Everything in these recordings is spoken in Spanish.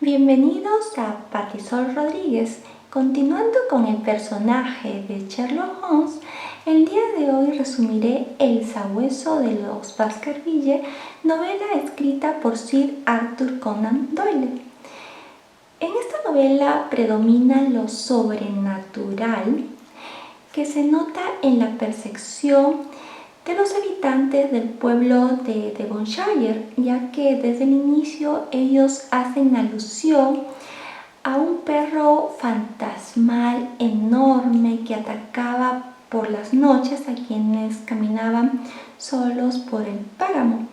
Bienvenidos a Patisol Rodríguez. Continuando con el personaje de Sherlock Holmes, el día de hoy resumiré El sabueso de los Baskerville, novela escrita por Sir Arthur Conan Doyle. En esta novela predomina lo sobrenatural que se nota en la percepción de los habitantes del pueblo de Devonshire, ya que desde el inicio ellos hacen alusión a un perro fantasmal enorme que atacaba por las noches a quienes caminaban solos por el páramo.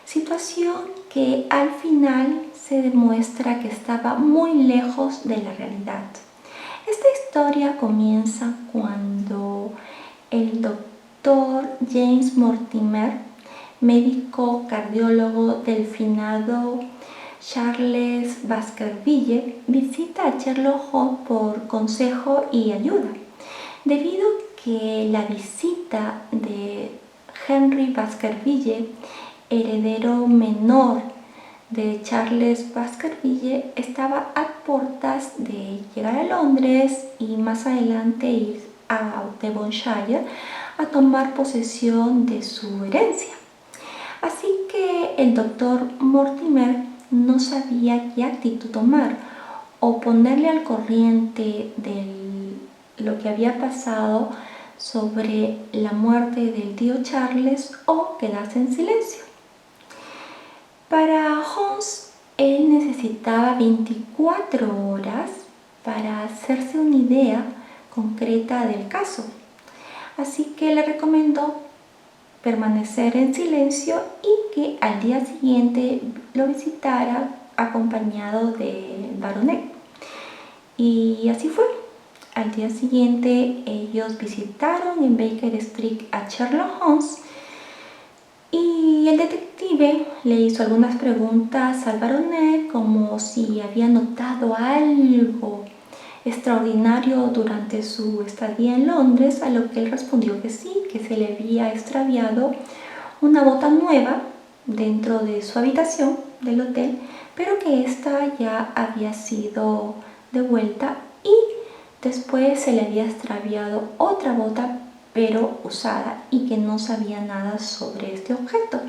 Situación que al final se demuestra que estaba muy lejos de la realidad. Esta historia comienza cuando el doctor James Mortimer, médico cardiólogo del finado Charles Baskerville, visita a Sherlock Holmes por consejo y ayuda, debido a que la visita de Henry Baskerville, heredero menor de Charles Baskerville, estaba a puertas de llegar a Londres y más adelante ir a Devonshire a tomar posesión de su herencia. Así que el doctor Mortimer no sabía qué actitud tomar, o ponerle al corriente de lo que había pasado sobre la muerte del tío Charles o quedarse en silencio. Para Holmes, él necesitaba 24 horas para hacerse una idea concreta del caso, así que le recomendó permanecer en silencio y que al día siguiente lo visitara acompañado del baronet. Y así fue. Al día siguiente ellos visitaron en Baker Street a Sherlock Holmes y el detective le hizo algunas preguntas al baronet, como si había notado algo extraordinario durante su estadía en Londres, a lo que él respondió que sí, que se le había extraviado una bota nueva dentro de su habitación del hotel, pero que ésta ya había sido devuelta, y después se le había extraviado otra bota pero usada, y que no sabía nada sobre este objeto.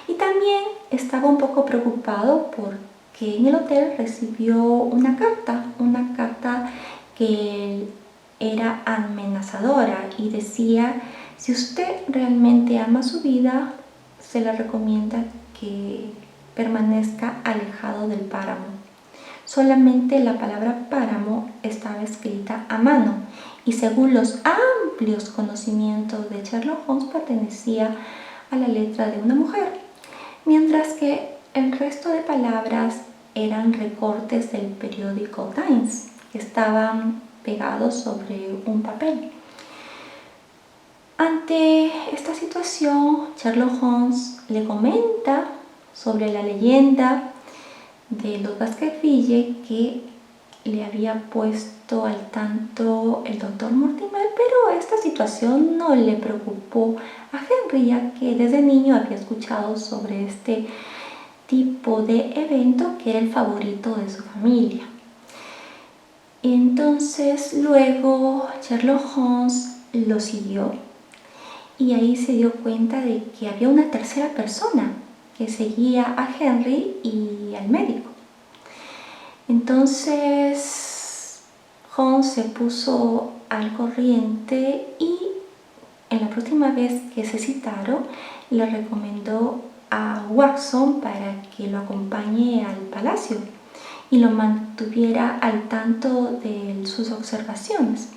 Y también estaba un poco preocupado porque en el hotel recibió una carta que era amenazadora y decía: si usted realmente ama su vida, se le recomienda que permanezca alejado del páramo. Solamente la palabra páramo estaba escrita a mano y, según los amplios conocimientos de Sherlock Holmes, pertenecía a la letra de una mujer, mientras que el resto de palabras eran recortes del periódico Times que estaban pegados sobre un papel. Ante esta situación, Sherlock Holmes le comenta sobre la leyenda de los Baskerville que le había puesto al tanto el doctor Mortimer, pero esta situación no le preocupó a Henry, ya que desde niño había escuchado sobre este tipo de evento que era el favorito de su familia. Entonces luego Sherlock Holmes lo siguió y ahí se dio cuenta de que había una tercera persona que seguía a Henry y al médico. Entonces Holmes se puso al corriente y en la próxima vez que se citaron le recomendó a Watson para que lo acompañe al palacio y lo mantuviera al tanto de sus observaciones.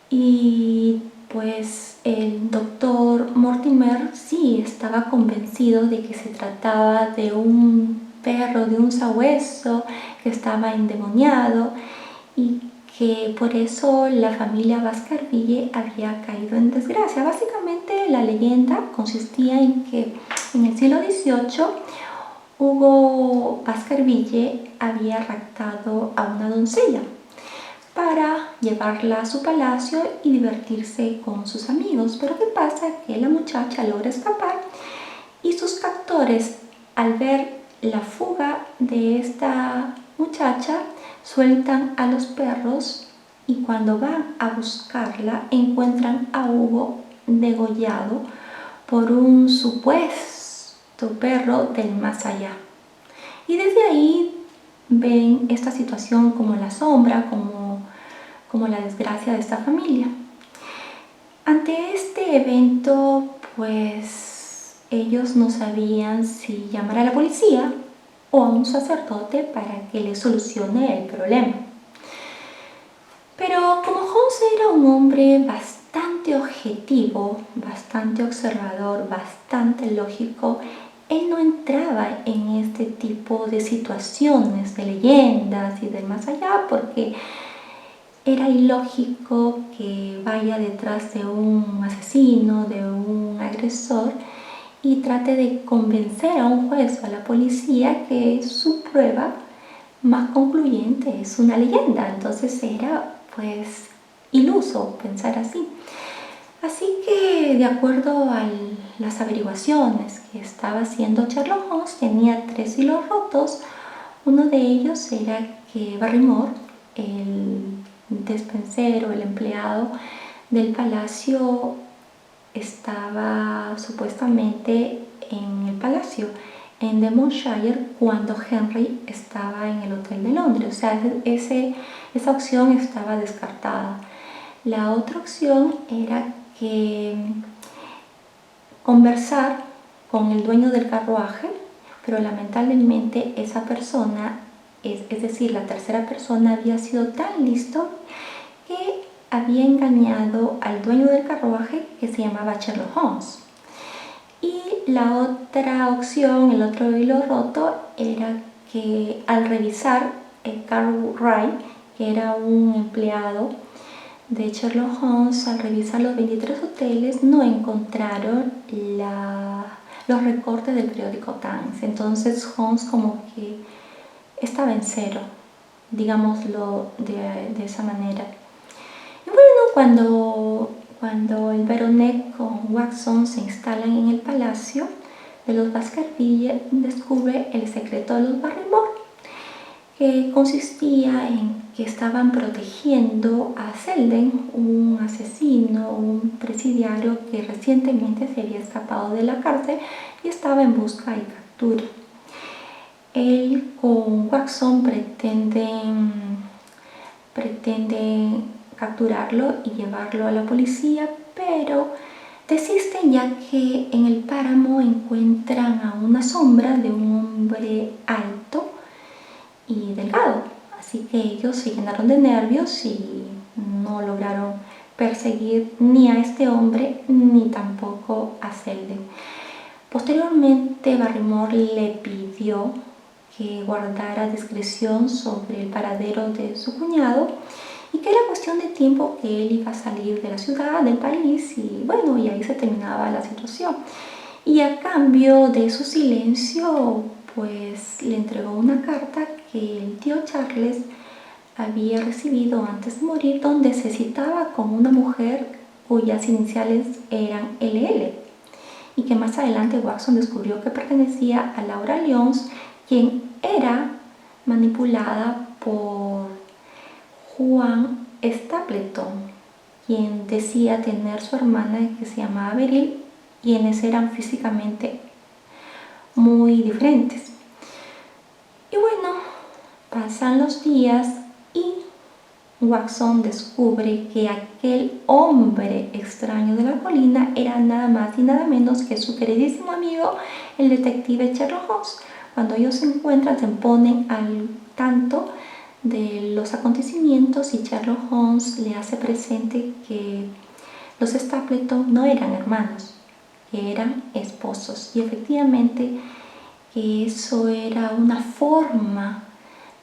Y pues el doctor Mortimer sí estaba convencido de que se trataba de un perro, de un sabueso que estaba endemoniado, y que por eso la familia Baskerville había caído en desgracia. Básicamente la leyenda consistía en que en el siglo XVIII Hugo Baskerville había raptado a una doncella para llevarla a su palacio y divertirse con sus amigos. Pero ¿qué pasa? Que la muchacha logra escapar y sus captores, al ver la fuga de esta muchacha, sueltan a los perros y cuando van a buscarla encuentran a Hugo degollado por un supuesto perro del más allá. Y desde ahí ven esta situación como la sombra, como la desgracia de esta familia. Ante este evento, pues ellos no sabían si llamar a la policía o a un sacerdote para que les solucione el problema. Pero como Holmes era un hombre bastante objetivo, bastante observador, bastante lógico, él no entraba en este tipo de situaciones, de leyendas y de más allá, porque era ilógico que vaya detrás de un asesino, de un agresor, y trate de convencer a un juez o a la policía que su prueba más concluyente es una leyenda. Entonces era pues iluso pensar así. Así que de acuerdo a las averiguaciones que estaba haciendo Sherlock Holmes, tenía 3 hilos rotos. Uno de ellos era que Barrymore, el despensero, el empleado del palacio, estaba supuestamente en el palacio en Devonshire cuando Henry estaba en el Hotel de Londres. O sea, esa opción estaba descartada. La otra opción era que conversar con el dueño del carruaje, pero lamentablemente esa persona, es decir, la tercera persona, había sido tan listo que había engañado al dueño del carruaje, que se llamaba Sherlock Holmes. Y la otra opción, el otro hilo roto, era que al revisar Carl Wright, que era un empleado de Sherlock Holmes, al revisar los 23 hoteles no encontraron los recortes del periódico Times. Entonces Holmes como que estaba en cero, digámoslo de esa manera. Y bueno, cuando el baronet con Watson se instalan en el palacio de los Baskerville, descubre el secreto de los Barrymore, que consistía en que estaban protegiendo a Selden, un asesino, un presidiario que recientemente se había escapado de la cárcel y estaba en busca y captura. Él con Watson pretenden capturarlo y llevarlo a la policía, pero desisten ya que en el páramo encuentran a una sombra de un hombre alto y delgado. Así que ellos se llenaron de nervios y no lograron perseguir ni a este hombre ni tampoco a Selden. Posteriormente, Barrymore le pidió que guardara discreción sobre el paradero de su cuñado y que era cuestión de tiempo que él iba a salir de la ciudad, del país, y bueno, y ahí se terminaba la situación. Y a cambio de su silencio, pues le entregó una carta que el tío Charles había recibido antes de morir, donde se citaba con una mujer cuyas iniciales eran LL, y que más adelante Watson descubrió que pertenecía a Laura Lyons, quien era manipulada por Juan Stapleton, quien decía tener su hermana que se llamaba Beryl, quienes eran físicamente muy diferentes. Y bueno, pasan los días y Watson descubre que aquel hombre extraño de la colina era nada más y nada menos que su queridísimo amigo, el detective Sherlock Holmes. Cuando ellos se encuentran, se ponen al tanto de los acontecimientos y Sherlock Holmes le hace presente que los Stapleton no eran hermanos, que eran esposos, y efectivamente que eso era una forma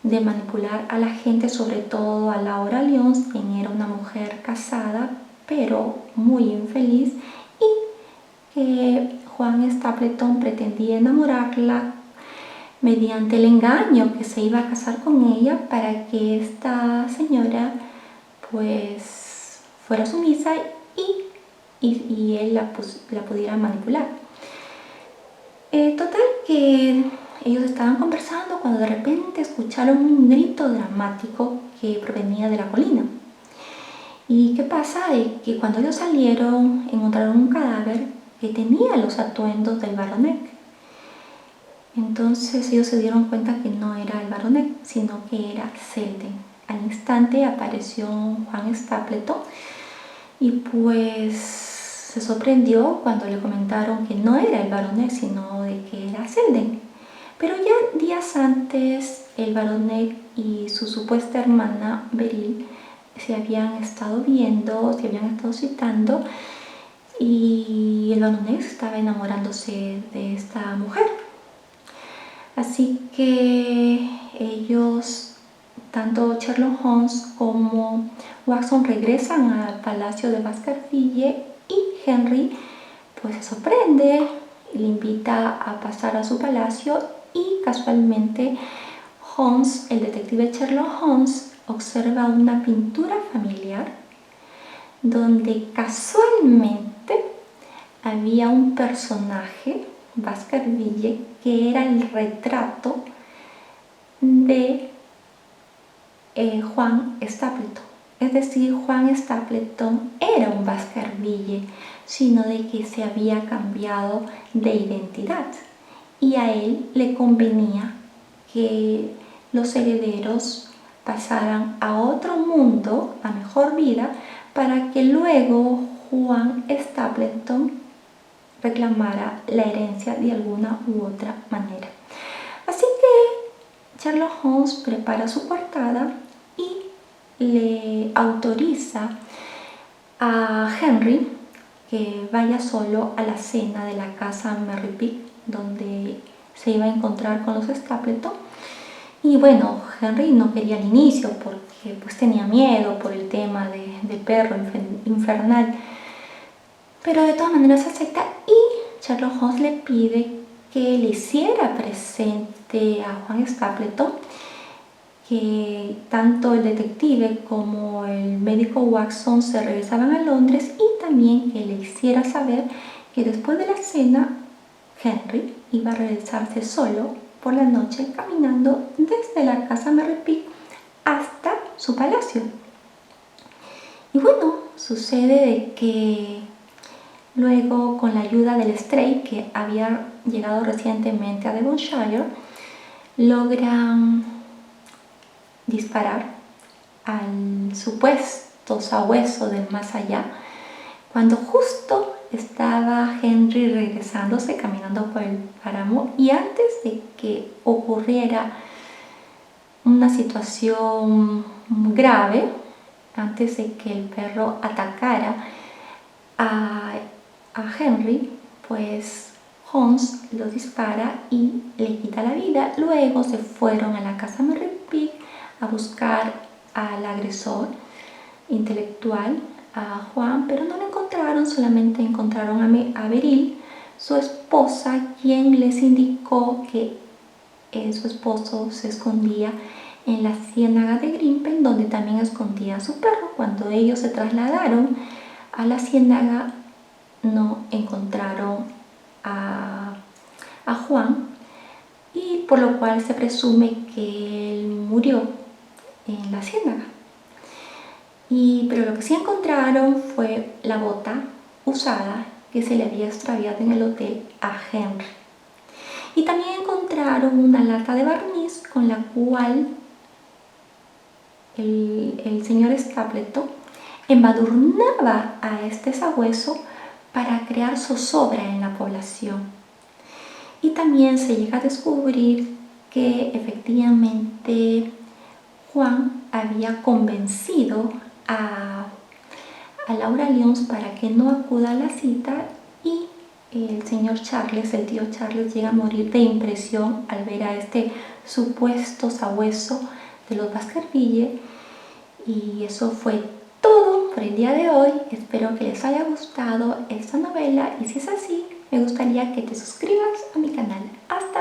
de manipular a la gente, sobre todo a Laura Lyons, quien era una mujer casada pero muy infeliz, y que Juan Stapleton pretendía enamorarla mediante el engaño, que se iba a casar con ella para que esta señora pues fuera sumisa y él la pudiera manipular. Total que ellos estaban conversando cuando de repente escucharon un grito dramático que provenía de la colina. ¿Y qué pasa? Que cuando ellos salieron encontraron un cadáver que tenía los atuendos del baronet. Entonces ellos se dieron cuenta que no era el baronet, sino que era Selden. Al instante apareció Juan Stapleton y pues se sorprendió cuando le comentaron que no era el baronet, sino de que era Selden. Pero ya días antes el baronet y su supuesta hermana Beryl se habían estado viendo, se habían estado citando y el baronet estaba enamorándose de esta mujer. Así que ellos, tanto Sherlock Holmes como Watson, regresan al palacio de Baskerville y Henry pues se sorprende, le invita a pasar a su palacio y casualmente Holmes, el detective Sherlock Holmes, observa una pintura familiar donde casualmente había un personaje, Baskerville, que era el retrato de Juan Stapleton. Es decir, Juan Stapleton era un Baskerville, sino de que se había cambiado de identidad y a él le convenía que los herederos pasaran a otro mundo, a mejor vida, para que luego Juan Stapleton reclamara la herencia de alguna u otra manera. Así que Sherlock Holmes prepara su coartada y le autoriza a Henry que vaya solo a la cena de la casa Merripit, donde se iba a encontrar con los Stapleton. Y bueno, Henry no quería al inicio porque pues tenía miedo por el tema de perro infernal, pero de todas maneras acepta y Sherlock Holmes le pide que le hiciera presente a Juan Stapleton que tanto el detective como el médico Watson se regresaban a Londres y también que le hiciera saber que después de la cena Henry iba a regresarse solo por la noche caminando desde la casa Merripit hasta su palacio. Y bueno, sucede de que luego, con la ayuda del Stray, que había llegado recientemente a Devonshire, logran disparar al supuesto sabueso del más allá, cuando justo estaba Henry regresándose, caminando por el páramo, y antes de que ocurriera una situación grave, antes de que el perro atacara a Henry, pues Holmes lo dispara y le quita la vida. Luego se fueron a la casa Merripit a buscar al agresor intelectual, a Juan, pero no lo encontraron, solamente encontraron a Beryl, su esposa, quien les indicó que su esposo se escondía en la ciénaga de Grimpen, donde también escondía a su perro. Cuando ellos se trasladaron a la ciénaga, no encontraron a Juan, y por lo cual se presume que él murió en la ciénaga. Pero lo que sí encontraron fue la bota usada que se le había extraviado en el hotel a Henry. Y también encontraron una lata de barniz con la cual el señor Stapleton embadurnaba a este sabueso para crear zozobra en la población. Y también se llega a descubrir que efectivamente Juan había convencido a Laura Lyons para que no acuda a la cita, y el señor Charles, el tío Charles, llega a morir de impresión al ver a este supuesto sabueso de los Baskerville. Y eso fue todo por el día de hoy. Espero que les haya gustado esta novela, y si es así, me gustaría que te suscribas a mi canal. Hasta